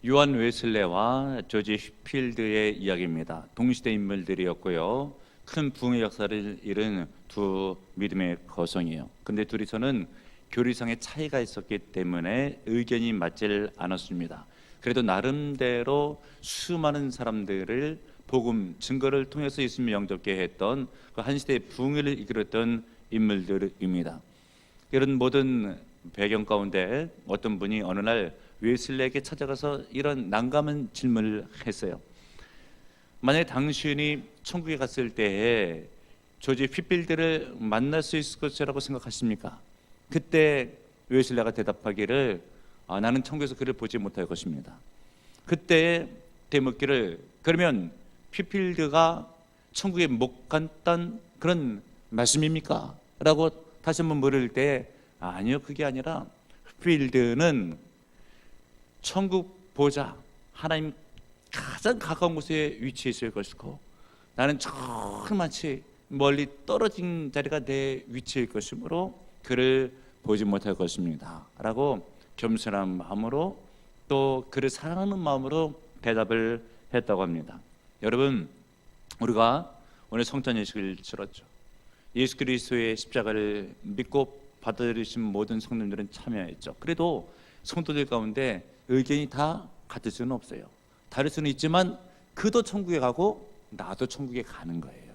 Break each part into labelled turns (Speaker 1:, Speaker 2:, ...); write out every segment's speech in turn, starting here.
Speaker 1: 요한 웨슬레와 조지 휘필드의 이야기입니다. 동시대 인물들이었고요. 큰 부흥의 역사를 이룬 두 믿음의 거성이에요. 근데 둘이서는 교리상의 차이가 있었기 때문에 의견이 맞질 않았습니다. 그래도 나름대로 수많은 사람들을 복음 증거를 통해서 예수님을 영접게 했던 그 한 시대의 부흥을 이끌었던 인물들입니다. 이런 모든 배경 가운데 어떤 분이 어느 날 웨슬레에게 찾아가서 이런 난감한 질문을 했어요. 만약에 당신이 천국에 갔을 때에 조지 휘필드를 만날 수 있을 것이라고 생각하십니까? 그때 웨슬레가 대답하기를 나는 천국에서 그를 보지 못할 것입니다. 그때 되묻기를 그러면 휘필드가 천국에 못 갔던 그런 말씀입니까? 라고 다시 한번 물을 때 아니요, 그게 아니라 휘필드는 천국 보좌 하나님 가장 가까운 곳에 위치해 있을 것이고 나는 저만치 멀리 떨어진 자리가 내 위치일 것이므로 그를 보지 못할 것입니다 라고 겸손한 마음으로 또 그를 사랑하는 마음으로 대답을 했다고 합니다. 여러분, 우리가 오늘 성탄 예식을 치렀죠. 예수 그리스도의 십자가를 믿고 받아들이신 모든 성도들은 참여했죠. 그래도 성도들 가운데 의견이 다 같을 수는 없어요. 다를 수는 있지만 그도 천국에 가고 나도 천국에 가는 거예요.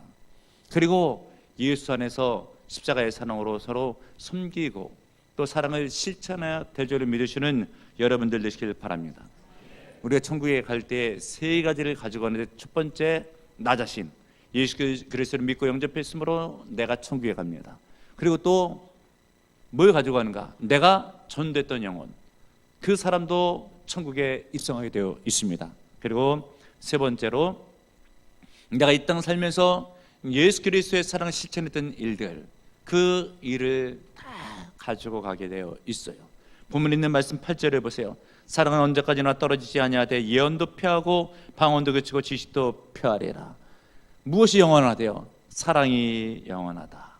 Speaker 1: 그리고 예수 안에서 십자가의 사랑으로 서로 섬기고 또 사랑을 실천해야 될 줄을 믿으시는 여러분들 되시길 바랍니다. 우리가 천국에 갈 때 세 가지를 가지고 가는데 첫 번째, 나 자신 예수 그리스도를 믿고 영접했으므로 내가 천국에 갑니다. 그리고 또 뭘 가지고 가는가? 내가 전도했던 영혼, 그 사람도 천국에 입성하게 되어 있습니다. 그리고 세 번째로 내가 이 땅 살면서 예수 그리스도의 사랑을 실천했던 일들, 그 일을 다 가지고 가게 되어 있어요. 본문에 있는 말씀 8절에 보세요. 사랑은 언제까지나 떨어지지 아니하되 예언도 폐하고 방언도 그치고 지식도 폐하리라. 무엇이 영원하대요? 사랑이 영원하다.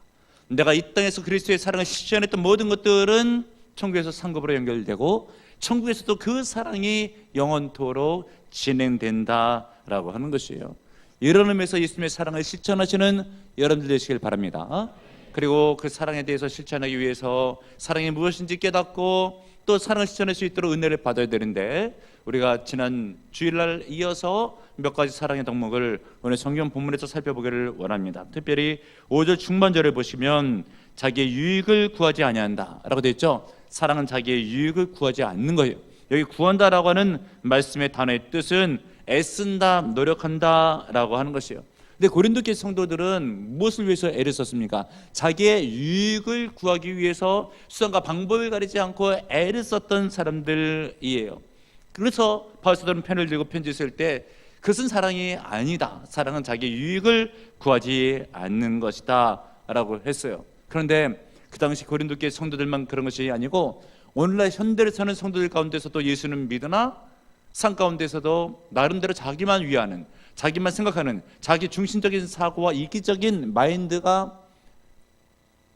Speaker 1: 내가 이 땅에서 그리스도의 사랑을 실천했던 모든 것들은 천국에서 상급으로 연결되고 천국에서도 그 사랑이 영원토록 진행된다라고 하는 것이에요. 이런 의미에서 예수님의 사랑을 실천하시는 여러분들 되시길 바랍니다. 그리고 그 사랑에 대해서 실천하기 위해서 사랑이 무엇인지 깨닫고 또 사랑을 실천할 수 있도록 은혜를 받아야 되는데, 우리가 지난 주일날 이어서 몇 가지 사랑의 덕목을 오늘 성경 본문에서 살펴보기를 원합니다. 특별히 5절 중반절을 보시면 자기의 유익을 구하지 아니한다 라고 되어 있죠. 사랑은 자기의 유익을 구하지 않는 거예요. 여기 구한다라고 하는 말씀의 단어의 뜻은 애쓴다, 노력한다 라고 하는 것이에요. 근데 고린도교 성도들은 무엇을 위해서 애를 썼습니까? 자기의 유익을 구하기 위해서 수단과 방법을 가리지 않고 애를 썼던 사람들이에요. 그래서 바울 사도는 펜을 들고 편지 쓸 때 그것은 사랑이 아니다, 사랑은 자기의 유익을 구하지 않는 것이다 라고 했어요. 그런데 그 당시 고린도교 성도들만 그런 것이 아니고 오늘날 현대를 사는 성도들 가운데서도 예수는 믿으나 삶 가운데서도 나름대로 자기만 위하는, 자기만 생각하는 자기 중심적인 사고와 이기적인 마인드가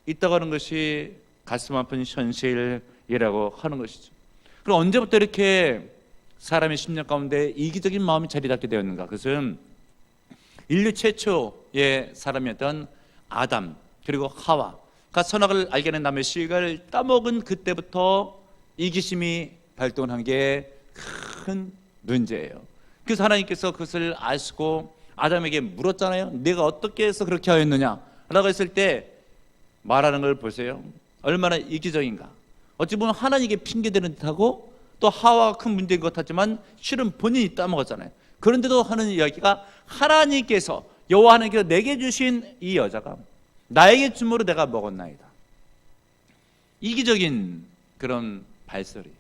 Speaker 1: 있다고 하는 것이 가슴 아픈 현실이라고 하는 것이죠. 그럼 언제부터 이렇게 사람의 심령 가운데 이기적인 마음이 자리 잡게 되었는가? 그것은 인류 최초의 사람이었던 아담 그리고 하와가 선악을 알게 된 다음에 씨를 따먹은 그때부터 이기심이 발동한 게 큰 문제예요. 그래서 하나님께서 그것을 아시고 아담에게 물었잖아요. 내가 어떻게 해서 그렇게 하였느냐 라고 했을 때 말하는 걸 보세요. 얼마나 이기적인가. 어찌 보면 하나님께 핑계대는 듯하고 또 하와가 큰 문제인 것 같지만 실은 본인이 따먹었잖아요. 그런데도 하는 이야기가 하나님께서, 여호와 하나님께서 내게 주신 이 여자가 나에게 줌으로 내가 먹었나이다. 이기적인 그런 발설이에요.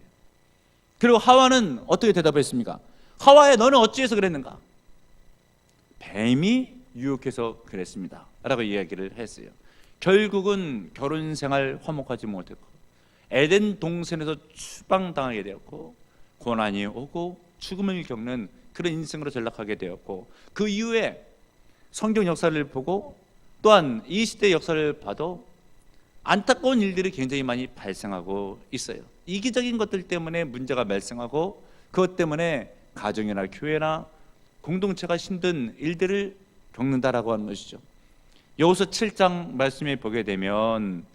Speaker 1: 그리고 하와는 어떻게 대답했습니까? 하와야, 너는 어찌해서 그랬는가? 뱀이 유혹해서 그랬습니다 라고 이야기를 했어요. 결국은 결혼생활 화목하지 못했고 에덴 동산에서 추방당하게 되었고 고난이 오고 죽음을 겪는 그런 인생으로 전락하게 되었고, 그 이후에 성경 역사를 보고 또한 이 시대 역사를 봐도 안타까운 일들이 굉장히 많이 발생하고 있어요. 이기적인 것들 때문에 문제가 발생하고 그것 때문에 가정이나 교회나 공동체가 힘든 일들을 겪는다라고 하는 것이죠. 여호수아 7장 말씀에 보게 되면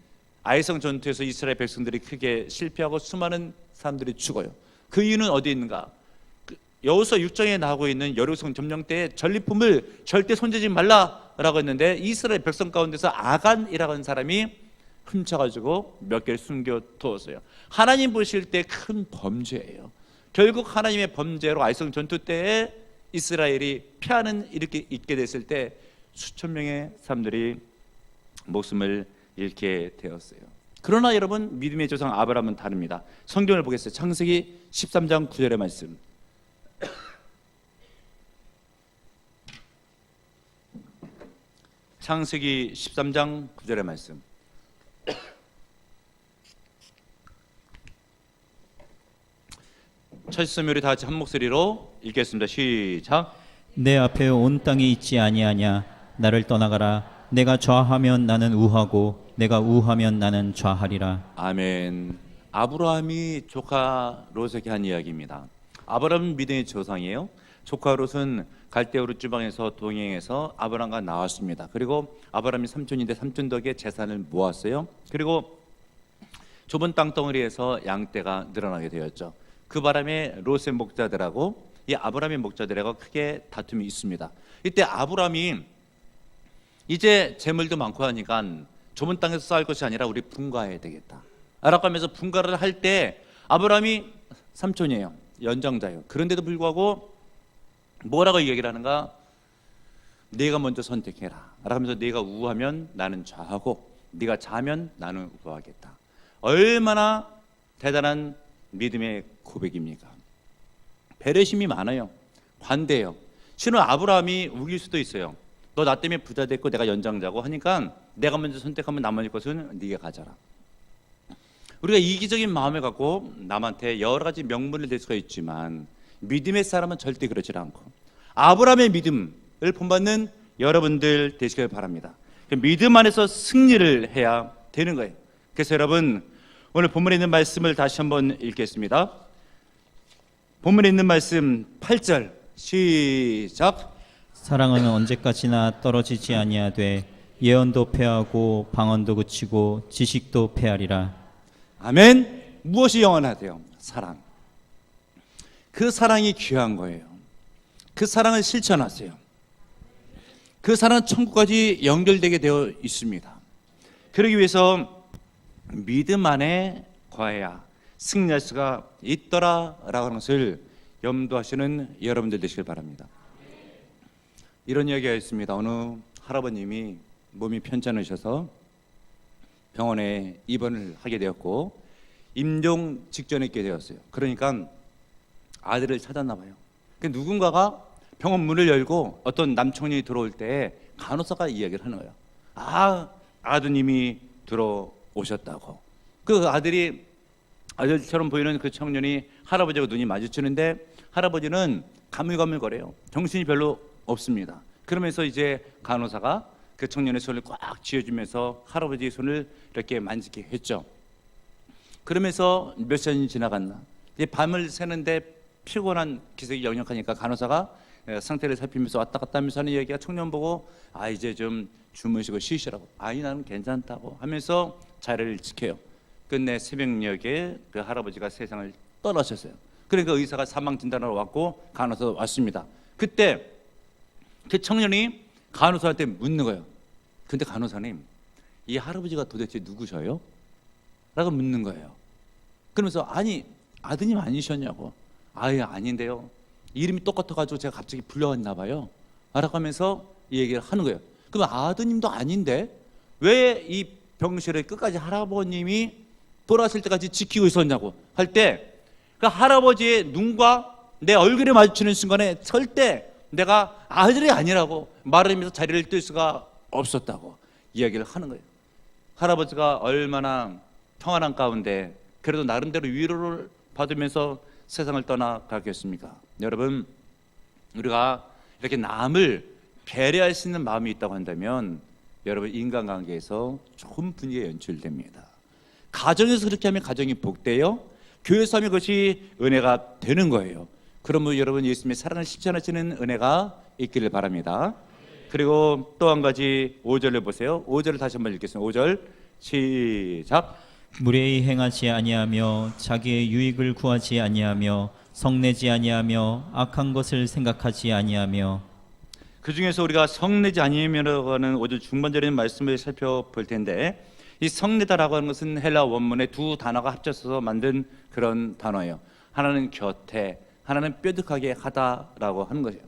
Speaker 1: 아이성 전투에서 이스라엘 백성들이 크게 실패하고 수많은 사람들이 죽어요. 그 이유는 어디에 있는가? 여호수아 6장에 나오고 있는 여리고성 점령 때 전리품을 절대 손대지 말라라고 했는데 이스라엘 백성 가운데서 아간이라고 하는 사람이 훔쳐가지고 몇 개를 숨겨두었어요. 하나님 보실 때 큰 범죄예요. 결국 하나님의 범죄로 아이성 전투 때에 이스라엘이 피하는 이렇게 있게 됐을 때 수천 명의 사람들이 목숨을 잃게 되었어요. 그러나 여러분, 믿음의 조상 아브라함은 다릅니다. 성경을 보겠어요. 창세기 13장 9절의 말씀. 창세기 13장 9절의 말씀. 철수묘리 다 같이 한 목소리로 읽겠습니다. 시작.
Speaker 2: 내 앞에 온 땅이 있지 아니하냐. 나를 떠나가라. 내가 좌하면 나는 우하고 내가 우하면 나는 좌하리라.
Speaker 1: 아멘. 아브라함이 조카 롯에게 한 이야기입니다. 아브라함은 믿음의 조상이에요. 조카 롯은 갈대우르 지방에서 동행해서 아브라함과 나왔습니다. 그리고 아브라함이 삼촌인데 삼촌 덕에 재산을 모았어요. 그리고 좁은 땅덩어리에서 양떼가 늘어나게 되었죠. 그 바람에 롯의 목자들하고 이 아브라함의 목자들하고 크게 다툼이 있습니다. 이때 아브라함이 이제 재물도 많고 하니까 좁은 땅에서 쌓을 것이 아니라 우리 분가해야 되겠다 라고 하면서 분가를 할 때 아브라함이 삼촌이에요. 연장자예요. 그런데도 불구하고 뭐라고 얘기를 하는가? 네가 먼저 선택해라 라고 하면서 네가 우하면 나는 좌하고 네가 좌하면 나는 우하겠다. 얼마나 대단한 믿음의 고백입니까? 배려심이 많아요. 관대해요. 실은 아브라함이 우길 수도 있어요. 너 나 때문에 부자 됐고 내가 연장자고 하니까 내가 먼저 선택하면 나머지 것은 네가 가져라. 우리가 이기적인 마음을 갖고 남한테 여러 가지 명분을 댈 수가 있지만 믿음의 사람은 절대 그러지 않고 아브라함의 믿음을 본받는 여러분들 되시길 바랍니다. 믿음 안에서 승리를 해야 되는 거예요. 그래서 여러분, 오늘 본문에 있는 말씀을 다시 한번 읽겠습니다. 본문에 있는 말씀 8절 시작.
Speaker 2: 사랑은 언제까지나 떨어지지 아니하되 예언도 패하고 방언도 그치고 지식도 패하리라.
Speaker 1: 아멘. 무엇이 영원하대요? 사랑. 그 사랑이 귀한 거예요. 그 사랑을 실천하세요. 그 사랑은 천국까지 연결되게 되어 있습니다. 그러기 위해서 믿음 안에 거해야 승리할 수가 있더라라고 하는 것을 염두하시는 여러분들 되시길 바랍니다. 이런 이야기가 있습니다. 어느 할아버님이 몸이 편찮으셔서 병원에 입원을 하게 되었고 임종 직전에 있게 되었어요. 그러니까 아들을 찾았나 봐요. 누군가가 병원 문을 열고 어떤 남청년이 들어올 때 간호사가 이야기를 하는 거예요. 아드님이 들어오셨다고. 그 아들이 아들처럼 보이는 그 청년이 할아버지하고 눈이 마주치는데 할아버지는 가물가물거려요. 정신이 별로 없습니다. 그러면서 이제 간호사가 그 청년의 손을 꽉 쥐어주면서 할아버지의 손을 이렇게 만지게 했죠. 그러면서 몇 시간이 지나갔나? 이제 밤을 새는데 피곤한 기색이 역력하니까 간호사가 상태를 살피면서 왔다 갔다 하면서 하는 얘기가 청년 보고 이제 좀 주무시고 쉬시라고. 나는 괜찮다고 하면서 자리를 지켜요. 끝내 새벽녘에 그 할아버지가 세상을 떠나셨어요. 그러니까 의사가 사망 진단하러 왔고 간호사도 왔습니다. 그때 그 청년이 간호사한테 묻는 거예요. 근데 간호사님, 이 할아버지가 도대체 누구셔요? 라고 묻는 거예요. 그러면서 아드님 아니셨냐고. 아닌데요. 이름이 똑같아가지고 제가 갑자기 불려왔나 봐요. 라고 하면서 이 얘기를 하는 거예요. 그럼 아드님도 아닌데 왜 이 병실에 끝까지 할아버님이 돌아왔을 때까지 지키고 있었냐고 할 때 그 할아버지의 눈과 내 얼굴에 마주치는 순간에 절대 내가 아들이 아니라고 말을 하면서 자리를 뜰 수가 없었다고 이야기를 하는 거예요. 할아버지가 얼마나 평안한 가운데 그래도 나름대로 위로를 받으면서 세상을 떠나가겠습니까? 여러분, 우리가 이렇게 남을 배려할 수 있는 마음이 있다고 한다면 여러분, 인간관계에서 좋은 분위기가 연출됩니다. 가정에서 그렇게 하면 가정이 복돼요. 교회에서 하면 그것이 은혜가 되는 거예요. 그러면 여러분 예수님의 사랑을 실천하시는 은혜가 있기를 바랍니다. 그리고 또 한 가지 5절을 보세요. 5절을 다시 한번 읽겠습니다. 5절 시작.
Speaker 2: 무례히 행하지 아니하며 자기의 유익을 구하지 아니하며 성내지 아니하며 악한 것을 생각하지 아니하며.
Speaker 1: 그 중에서 우리가 성내지 아니하며라고 하는 5절 중반절에 있는 말씀을 살펴볼 텐데, 이 성내다라고 하는 것은 헬라 원문의 두 단어가 합쳐서 만든 그런 단어예요. 하나는 곁에, 하나는 뾰족하게 하다라고 하는 것이에요.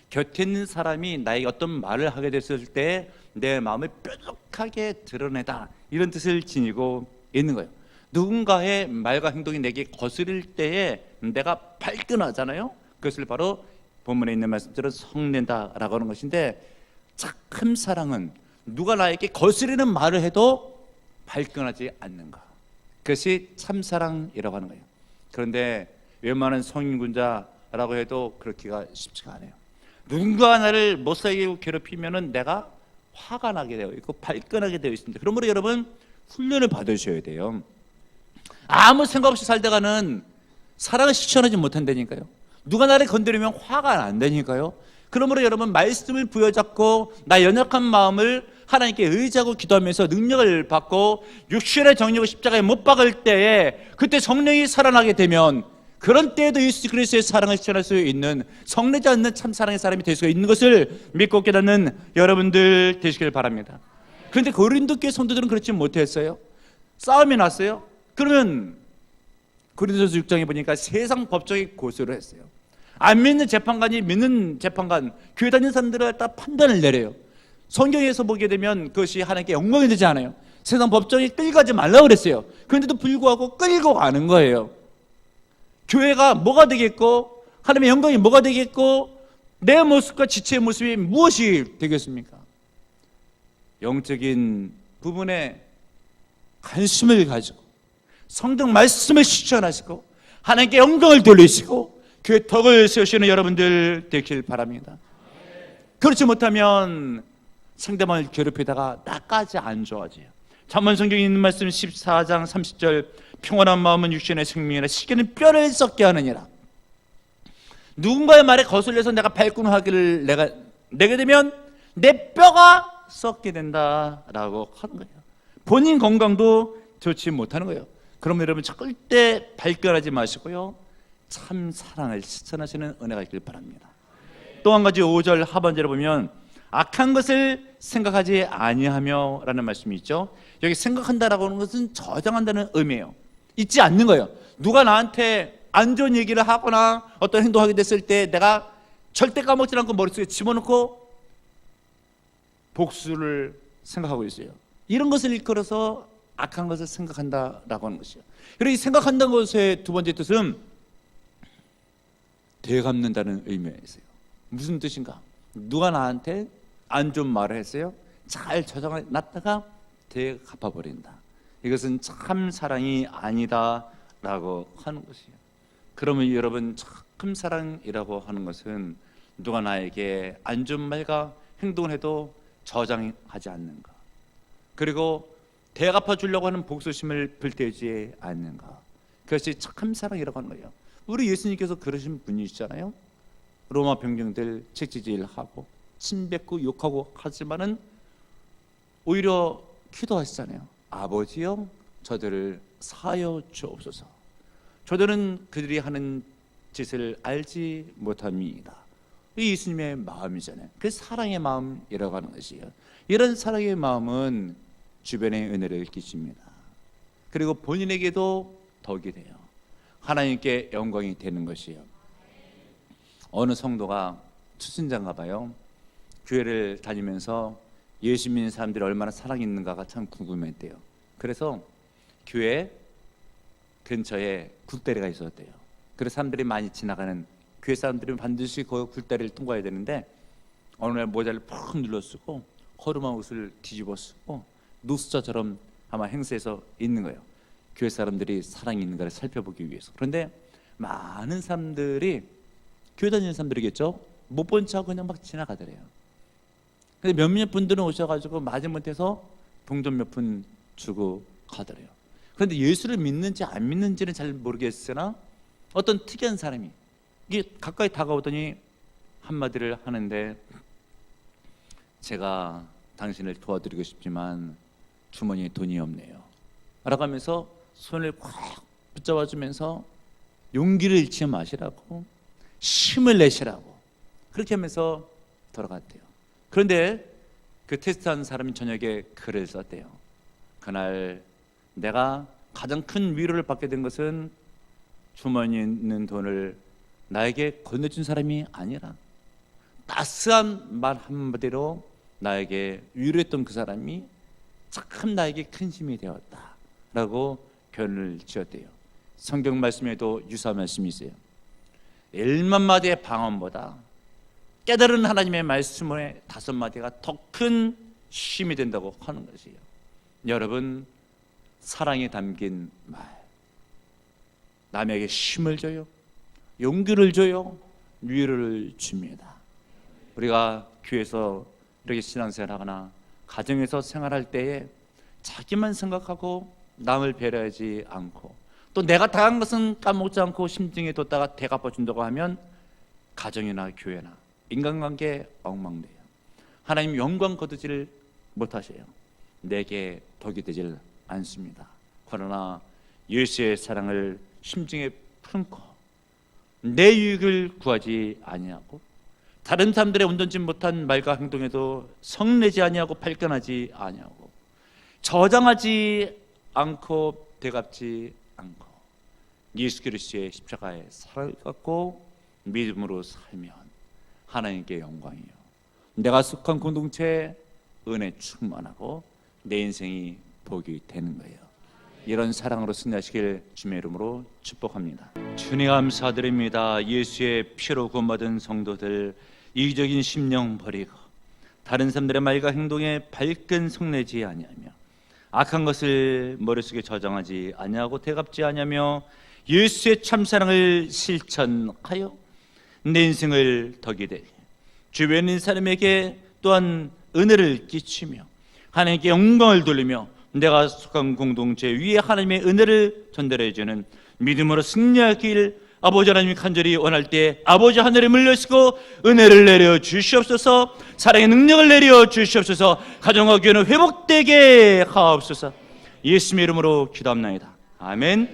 Speaker 1: 곁에 있는 사람이 나에게 어떤 말을 하게 됐을 때 내 마음을 뾰족하게 드러내다, 이런 뜻을 지니고 있는 거예요. 누군가의 말과 행동이 내게 거스릴 때에 내가 발끈하잖아요. 그것을 바로 본문에 있는 말씀처럼 성낸다라고 하는 것인데, 참 사랑은 누가 나에게 거스리는 말을 해도 발끈하지 않는가, 그것이 참사랑이라고 하는 거예요. 그런데 웬만한 성인군자라고 해도 그렇기가 쉽지가 않아요. 누군가 나를 못살게 괴롭히면은 내가 화가 나게 되어 있고 발끈하게 되어 있습니다. 그러므로 여러분 훈련을 받으셔야 돼요. 아무 생각 없이 살다가는 사랑을 실천하지 못한다니까요. 누가 나를 건드리면 화가 안 되니까요. 그러므로 여러분 말씀을 부여잡고 나 연약한 마음을 하나님께 의지하고 기도하면서 능력을 받고 육신의 정욕을 십자가에 못 박을 때에 그때 성령이 살아나게 되면, 그런 때에도 예수 그리스도의 사랑을 실천할 수 있는 성내지 않는 참사랑의 사람이 될 수가 있는 것을 믿고 깨닫는 여러분들 되시길 바랍니다. 그런데 고린도 교회 성도들은 그렇지 못했어요. 싸움이 났어요. 그러면 고린도서 6장에 보니까 세상 법정에 고소를 했어요. 안 믿는 재판관이 믿는 재판관, 교회 다니는 사람들을 갖다 판단을 내려요. 성경에서 보게 되면 그것이 하나님께 영광이 되지 않아요. 세상 법정에 끌고 가지 말라고 그랬어요. 그런데도 불구하고 끌고 가는 거예요. 교회가 뭐가 되겠고 하나님의 영광이 뭐가 되겠고 내 모습과 지체의 모습이 무엇이 되겠습니까? 영적인 부분에 관심을 가지고 성경 말씀을 실천하시고 하나님께 영광을 돌리시고 교회 덕을 세우시는 여러분들 되길 바랍니다. 그렇지 못하면 상대방을 괴롭히다가 나까지 안 좋아져요. 잠언 성경에 있는 말씀 14장 30절, 평온한 마음은 육신의 생명이라 시기는 뼈를 썩게 하느니라. 누군가의 말에 거슬려서 내가 발끈하기를 내게 되면 내 뼈가 썩게 된다라고 하는 거예요. 본인 건강도 좋지 못하는 거예요. 그럼 여러분 절대 발끈하지 마시고요, 참 사랑을 실천하시는 은혜가 있길 바랍니다. 또 한 가지 5절 하반절에 보면 악한 것을 생각하지 아니하며 라는 말씀이 있죠. 여기 생각한다라고 하는 것은 저장한다는 의미예요. 잊지 않는 거예요. 누가 나한테 안 좋은 얘기를 하거나 어떤 행동을 하게 됐을 때 내가 절대 까먹지 않고 머릿속에 집어넣고 복수를 생각하고 있어요. 이런 것을 일컬어서 악한 것을 생각한다라고 하는 것이에요. 그리고 이 생각한다는 것의 두 번째 뜻은 되갚는다는 의미가 있어요. 무슨 뜻인가? 누가 나한테 안 좋은 말을 했어요. 잘 저장해놨다가 되갚아버린다. 이것은 참 사랑이 아니다라고 하는 것이에요. 그러면 여러분 참 사랑이라고 하는 것은 누가 나에게 안 좋은 말과 행동을 해도 저장하지 않는가, 그리고 되갚아 주려고 하는 복수심을 불태우지 않는가, 그것이 참 사랑이라고 하는 거예요. 우리 예수님께서 그러신 분이시잖아요. 로마 병정들 책지질하고 침뱉고 욕하고 하지만은 오히려 기도하시잖아요. 아버지여 저들을 사하여 주옵소서. 저들은 그들이 하는 짓을 알지 못합니다. 이 예수님의 마음이잖아요. 그 사랑의 마음이라고 하는 것이에요. 이런 사랑의 마음은 주변에 은혜를 끼칩니다. 그리고 본인에게도 덕이 돼요. 하나님께 영광이 되는 것이에요. 어느 성도가 추순자인가 봐요. 교회를 다니면서 예수 믿는 사람들이 얼마나 사랑이 있는가가 참 궁금했대요. 그래서 교회 근처에 굴다리가 있었대요. 그래서 사람들이 많이 지나가는, 교회 사람들은 반드시 그 굴다리를 통과해야 되는데 어느 날 모자를 푹 눌러 쓰고 허름한 옷을 뒤집어 쓰고 노숙자처럼 아마 행세해서 있는 거예요. 교회 사람들이 사랑이 있는가를 살펴보기 위해서. 그런데 많은 사람들이, 교회 다니는 사람들이겠죠, 못 본 척 그냥 막 지나가더래요. 근데 몇몇 분들은 오셔가지고 마지못해서 동전 몇 푼 주고 가더래요. 그런데 예수를 믿는지 안 믿는지는 잘 모르겠으나 어떤 특이한 사람이 이게 가까이 다가오더니 한마디를 하는데, 제가 당신을 도와드리고 싶지만 주머니에 돈이 없네요 라고 하면서 손을 꽉 붙잡아주면서 용기를 잃지 마시라고, 힘을 내시라고 그렇게 하면서 돌아갔대요. 그런데 그 테스트한 사람이 저녁에 글을 썼대요. 그날 내가 가장 큰 위로를 받게 된 것은 주머니에 있는 돈을 나에게 건네준 사람이 아니라 따스한 말 한마디로 나에게 위로했던 그 사람이 참 나에게 큰 힘이 되었다라고 결론을 지었대요. 성경 말씀에도 유사한 말씀이 있어요. 1만마디의 방언보다 깨달은 하나님의 말씀의 5마디가 더 큰 힘이 된다고 하는 것이에요. 여러분, 사랑이 담긴 말, 남에게 힘을 줘요, 용기를 줘요, 위로를 줍니다. 우리가 교회에서 이렇게 신앙생활하거나 가정에서 생활할 때에 자기만 생각하고 남을 배려하지 않고 또 내가 당한 것은 까먹지 않고 심증에 뒀다가 되갚아준다고 하면 가정이나 교회나 인간관계 엉망돼요. 하나님 영광 거두지를 못하셔요. 내게 덕이 되질 않습니다. 그러나 예수의 사랑을 심증에 품고 내 유익을 구하지 아니하고 다른 사람들의 온전치 못한 말과 행동에도 성내지 아니하고 발끈하지 아니하고 저장하지 않고 되갚지 않고 예수 그리스도의 십자가의 사랑을 갖고 믿음으로 살면 하나님께 영광이요, 내가 속한 공동체에 은혜 충만하고 내 인생이 복이 되는 거예요. 이런 사랑으로 승리하시길 주님의 이름으로 축복합니다. 주님 감사드립니다. 예수의 피로 구원받은 성도들, 이기적인 심령 버리고 다른 사람들의 말과 행동에 발끈 성내지 아니하며 악한 것을 머릿속에 저장하지 아니하고 되갚지 아니하며 예수의 참사랑을 실천하여 내 인생을 덕이 되게 주변에 있는 사람에게 또한 은혜를 끼치며 하나님께 영광을 돌리며 내가 속한 공동체 위에 하나님의 은혜를 전달해주는 믿음으로 승리하길 아버지 하나님이 간절히 원할 때 아버지 하늘에 물려시고 은혜를 내려 주시옵소서, 사랑의 능력을 내려 주시옵소서, 가정과 교회는 회복되게 하옵소서. 예수님의 이름으로 기도합나이다. 아멘.